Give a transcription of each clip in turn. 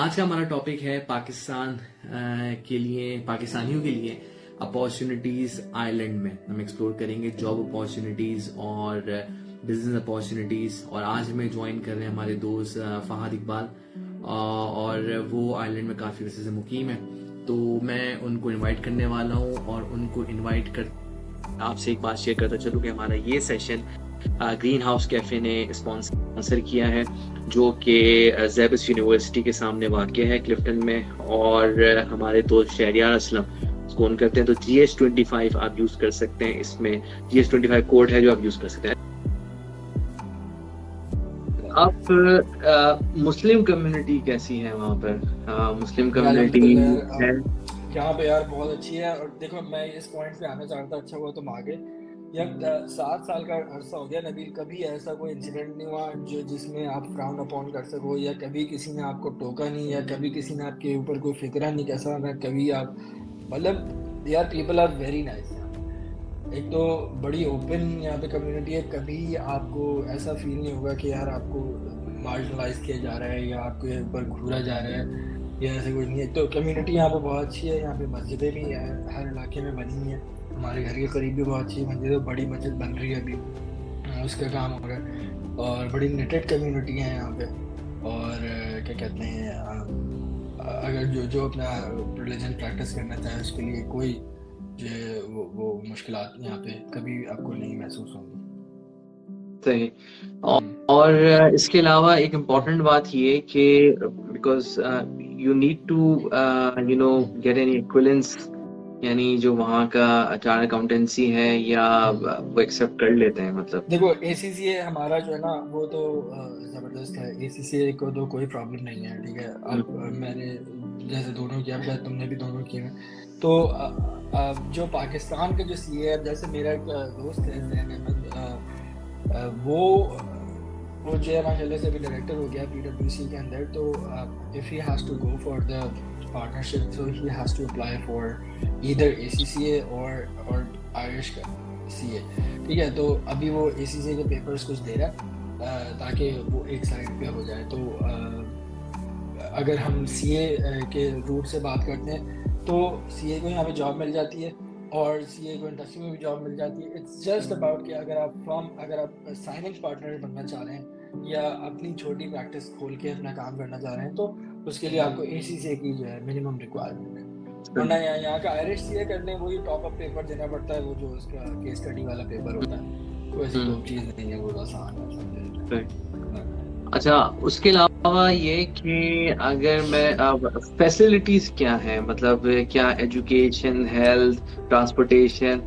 आज का हमारा टॉपिक है पाकिस्तान के लिए, पाकिस्तानियों के लिए अपॉर्चुनिटीज आइलैंड में। हम एक्सप्लोर करेंगे जॉब अपॉर्चुनिटीज और बिजनेस अपॉर्चुनिटीज। और आज हमें ज्वाइन कर रहे हैं हमारे दोस्त फहद इकबाल, और वो आइलैंड में काफी वैसे से मुकीम है। तो मैं उनको इनवाइट करने वाला हूँ और उनको इनवाइट कर आपसे एक बात शेयर करता चलूँ कि हमारा ये सेशन ग्रीन हाउस कैफे ने स्पॉन्सर किया है, जो कि ज़ेबिस यूनिवर्सिटी के सामने वाक़ है क्लिफ्टन में। और हमारे दोस्त शहरियार असलम उसको ऑन करते हैं। तो GS25 आप यूज़ कर सकते हैं, इसमें GS25 कोड है जो आप यूज़ कर सकते हैं। आप मुस्लिम कम्युनिटी कैसी है वहाँ पर? मुस्लिम कम्युनिटी है यहाँ पे यार बहुत अच्छी है। और देखो, मैं इस पॉइंट पे आना चाहता, अच्छा हुआ तुम आ गए। यार 7 साल का अरसा हो गया नबील, कभी ऐसा कोई इंसिडेंट नहीं हुआ जो जिसमें आप फ्राउन अपॉन कर सको, या कभी किसी ने आपको टोका नहीं, या कभी किसी ने आपके ऊपर कोई फिक्रा नहीं कैसा ना कभी आप, मतलब यार पीपल आर वेरी नाइस। एक तो बड़ी ओपन यहाँ पे कम्युनिटी है, कभी आपको ऐसा फील नहीं होगा कि यार आपको मार्जिनलाइज किया जा रहा है या आपके ऊपर घूरा जा रहा है, या ऐसे कुछ नहीं है। तो कम्युनिटी यहाँ पे बहुत अच्छी है। यहाँ पे मस्जिदें भी हर इलाके में बनी हुई हैं। हमारे घर के करीब भी बहुत अच्छी मस्जिद है, बड़ी मस्जिद बन रही है अभी, उसका काम हो रहा है। और बड़ी नेटेड कम्युनिटी है यहाँ पे। और क्या कहते हैं, अगर जो अपना रिलीजन प्रैक्टिस करना चाहे उसके लिए कोई जो वो मुश्किलात यहाँ पे कभी आपको नहीं महसूस होंगी। सही। और इसके अलावा एक इम्पॉर्टेंट बात ये कि because you need to get an equivalence, यानी जो वहाँ का चार्टर्ड अकाउंटेंसी है या वो एक्सेप्ट कर लेते हैं। मतलब देखो, ACCA हमारा जो है ना वो तो ज़बरदस्त है। ACCA को तो कोई प्रॉब्लम नहीं है, ठीक है। अब मैंने जैसे दोनों किया, शायद तुमने भी दोनों किए। तो जो पाकिस्तान का जो CA है, जैसे मेरा एक दोस्त है जैन अहमद, वो जो है माशाल्लाह से अभी डायरेक्टर हो गया PwC के अंदर। तो if he has to go for the partnership, so he has to apply for either ACCA और आयरिश का CA, ठीक है। तो अभी वो ACCA के पेपर्स कुछ दे रहा है ताकि वो एक साइड पे हो जाए। तो अगर हम CA के रूट से बात करते हैं तो CA को यहाँ पे जॉब मिल जाती है और CA को इंडस्ट्री में भी जॉब मिल जाती है। इट्स जस्ट अबाउट कि अगर आप साइनिंग पार्टनर बनना चाह रहे हैं या अपनी छोटी प्रैक्टिस खोल के अपना काम करना चाह रहे हैं, तो उसके लिए आपको ACCA की जो है मिनिमम रिक्वायरमेंट है। वरना यहाँ का आयरिश CA करने वही टॉप अप पेपर देना पड़ता है, वो जो उसका केस स्टडी वाला पेपर होता है। तो ऐसी तो चीज़ नहीं है, वो आसान है। अच्छा, उसके अलावा ये कि अगर मैं फैसिलिटीज क्या है, मतलब क्या एजुकेशन, हेल्थ, ट्रांसपोर्टेशन,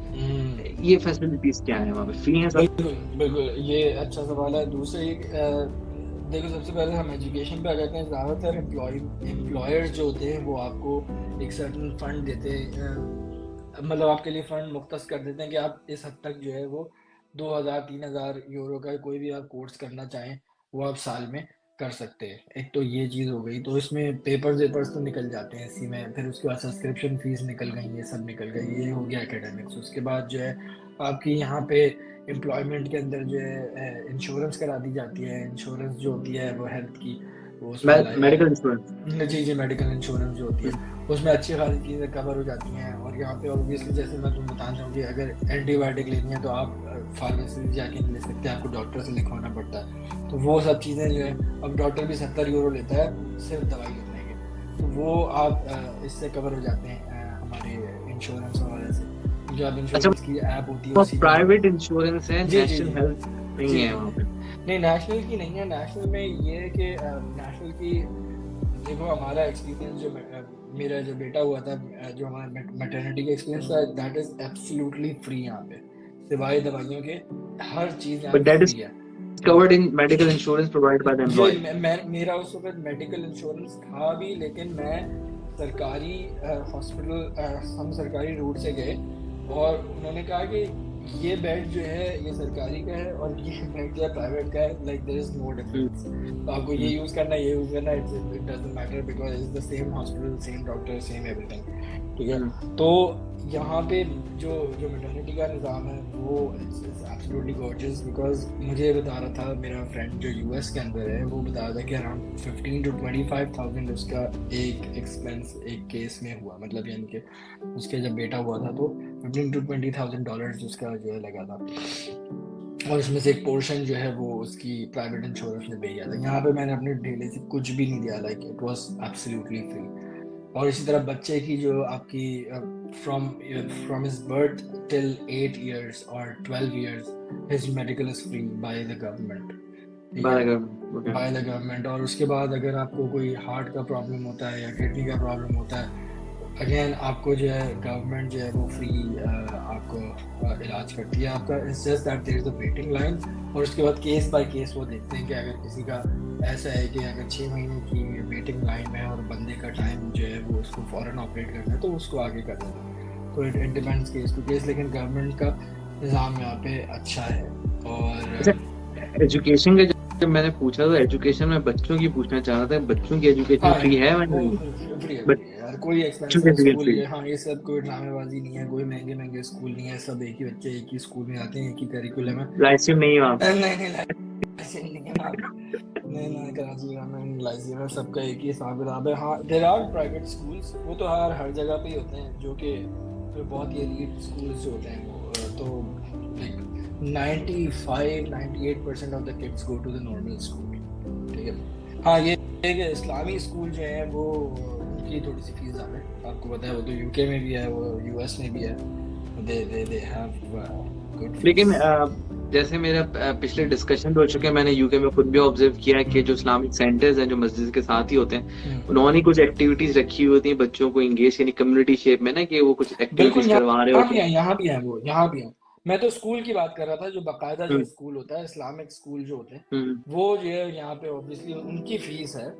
ये फैसिलिटीज क्या है वहाँ पे? फ्री है सब? बिल्कुल, ये अच्छा सवाल है। दूसरे देखो, सबसे पहले हम एजुकेशन पे आ जाते हैं। ज़्यादातर एम्प्लॉयर्स जो होते हैं वो आपको एक सर्टन फंड देते हैं, मतलब आपके लिए फंड मुख्तस कर देते हैं कि आप इस हद तक जो है वो 2000-3000 यूरो का कोई भी आप कोर्स करना चाहें वो आप साल में कर सकते हैं। एक तो ये चीज़ हो गई। तो इसमें पेपर्स तो निकल जाते हैं इसी में, फिर उसके बाद सब्सक्रिप्शन फीस निकल गई, ये सब निकल गई। ये हो गया एकेडमिक्स। उसके बाद जो है आपकी यहाँ पे एम्प्लॉयमेंट के अंदर जो है इंश्योरेंस करा दी जाती है। इंश्योरेंस जो होती है वो हेल्थ की, वो उसमें मेडिकल इंश्योरेंस। जी, मेडिकल इंश्योरेंस जो होती है उसमें अच्छी खासी चीज़ें कवर हो जाती हैं। और यहाँ पे ऑब्वियसली जैसे मैं तुम्हें बताना चाहूँगी, अगर एंटीबायोटिक लेनी है तो आप फार्मेसी जाके नहीं ले सकते, आपको डॉक्टर से लिखवाना पड़ता है। तो वो सब चीज़ें जो है, अब डॉक्टर भी 70 यूरो लेता है सिर्फ दवाई लिखने के, तो वो आप इससे कवर हो जाते हैं हमारे इंश्योरेंस वगैरह से। जो आप इंश्योरेंस की ऐप होती है उसी प्राइवेट इंश्योरेंस है, नेशनल हेल्थ नहीं है वहाँ पे? नहीं, नेशनल की नहीं है। नेशनल में ये है कि नेशनल की, देखो हमारा एक्सपीरियंस जो मेरा जो बेटा हुआ था, जो हमारा मैटरनिटी का एक्सपीरियंस था, दैट इज एब्सोल्युटली फ्री यहाँ पे, सिवाय दवाइयों के हर चीज़ यहाँ पे फ्री है। covered in medical insurance provided by the employer. मेरा उस वक्त मेडिकल इंश्योरेंस था भी, लेकिन मैं सरकारी हॉस्पिटल, हम सरकारी रूट से गए और उन्होंने कहा कि ये बेड जो है ये सरकारी का है और ये बेड जो है प्राइवेट का है, like there is no difference. तो आपको ये यूज़ करना है, ये यूज़ करना है, it doesn't matter because it's the same hospital, same doctor, same everything, ठीक है। तो यहाँ पे जो जो मैटरनिटी का निज़ाम है वो एब्सोल्युटली गॉर्जियस, बिकॉज मुझे ये बता रहा था मेरा फ्रेंड जो यूएस के अंदर है, वो बता रहा था कि अराउंड 15 to 25,000 उसका एक एक्सपेंस एक केस में हुआ, मतलब यानी कि उसके जब बेटा हुआ था तो 15 to 20,000 डॉलर्स उसका जो है लगा था, और इसमें से एक पोर्शन जो है वो उसकी प्राइवेट इंश्योरेंस ने पे किया था। यहाँ पे मैंने अपने ढेले से कुछ भी नहीं दिया, like it was absolutely free. और इसी तरह बच्चे की जो आपकी from from his birth till 8 years और 12 years his medical is free by the government, by government. By the government. और उसके बाद अगर आपको कोई हार्ट का प्रॉब्लम होता है या किडनी का प्रॉब्लम होता है, अगेन आपको जो है गवर्नमेंट जो है वो फ्री आपको इलाज करती है आपका। It's just that there is a waiting line, और उसके बाद केस बाय केस वो देखते हैं कि अगर किसी का ऐसा है कि अगर 6 महीने की वेटिंग लाइन है और बंदे का टाइम जो है वो उसको फौरन ऑपरेट करना है तो उसको आगे कर देना है। तो it depends case to case, लेकिन गवर्नमेंट का निज़ाम यहाँ पे अच्छा है। और एजुकेशन का जब मैंने पूछा तो एजुकेशन में बच्चों की पूछना चाह रहा था, बच्चों की एजुकेशन फ्री है या नहीं? फ्री है यार, कोई एक्सपेंसिव स्कूल है, हाँ ये सब कोई ड्रामेबाजी नहीं है, कोई महंगे महंगे स्कूल नहीं है, सब एक ही बच्चे एक ही स्कूल में आते हैं, एक ही करिकुलम है। लाइसेंस नहीं है वहाँ पे? नहीं लाइसेंस नहीं है वहाँ पे। नहीं कराची में लाइसेंस है, सबका एक ही हिसाब किताब है। हाँ देयर आर प्राइवेट स्कूल्स, वो तो हर जगह पे ही होते हैं, जो कि बहुत ही एलीट स्कूल्स होते हैं वो, तो like 95-98% of the kids go to the normal school, ठीक है। हाँ ये कि इस्लामी स्कूल जो है वो उनकी थोड़ी सी फीस ज़्यादा है, आपको पता है, वो तो यूके में भी है, वो यूएस में भी है, दे हैव गुड। लेकिन जैसे मेरा पिछले डिस्कशन हो चुके हैं, मैंने यूके में खुद भी ऑब्जर्व किया है कि जो इस्लामिक सेंटर्स हैं जो मस्जिद के साथ ही होते हैं, उन्होंने कुछ एक्टिविटीज रखी हुई होती हैं बच्चों को इंगेज, यानी कम्युनिटी शेप में ना, कि वो कुछ एक्टिविटीज करवा रहे होते हैं। यहाँ भी है वो, यहाँ भी है। मैं तो स्कूल की बात कर रहा था, जो बाकायदा जो स्कूल होता है, इस्लामिक स्कूल जो होते हैं, वो जो है यहाँ पे ऑब्वियसली उनकी फीस है,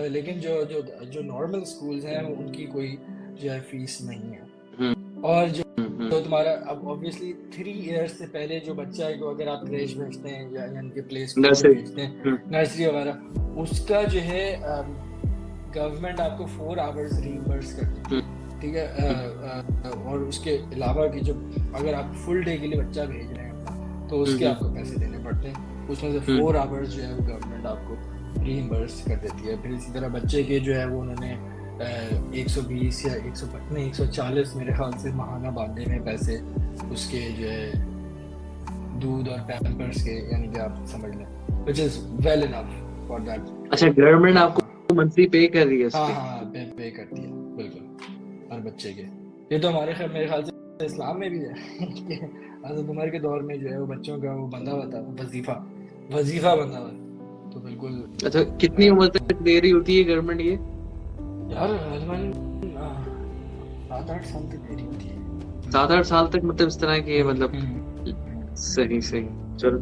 लेकिन जो नॉर्मल स्कूल्स हैं उनकी कोई जो है फीस नहीं है। और जो तुम्हारा अब ऑब्वियसली 3 years से पहले जो बच्चा है, अगर आप क्रेश भेजते हैं या यानी कि प्ले स्कूल भेजते हैं, नर्सरी वगैरह, उसका जो है गवर्नमेंट आपको 4 hours रीइंबर्स कर देती है, ठीक है। और उसके अलावा कि जब अगर आप फुल डे के लिए बच्चा भेज रहे हैं तो उसके आपको पैसे देने पड़ते हैं, उसमें से 4 hours जो है वो गवर्नमेंट आपको रीइंबर्स कर देती है। फिर इसी तरह बच्चे के जो है वो उन्होंने 120 या 140 मेरे ख्याल से महाना बांधे में पैसे उसके जो है दूध और पैम्पर्स के, यानी कि आप समझ लें, which is well enough for that. अच्छा, गवर्नमेंट आपको मंथली पे कर रही है? हाँ पे करती है बिल्कुल हर बच्चे के। ये तो मेरे ख्याल से इस्लाम में भी है कि हज़रत उमर के दौर में जो है वो बच्चों का वो बंधा हुआ था, वजीफा बंधा हुआ, तो बिल्कुल। अच्छा, कितनी उम्र तक दे रही होती है गवर्नमेंट ये? यार 7-8 साल तक दे रही होती है। 7-8 साल तक, मतलब इस तरह के, मतलब सही। चलो।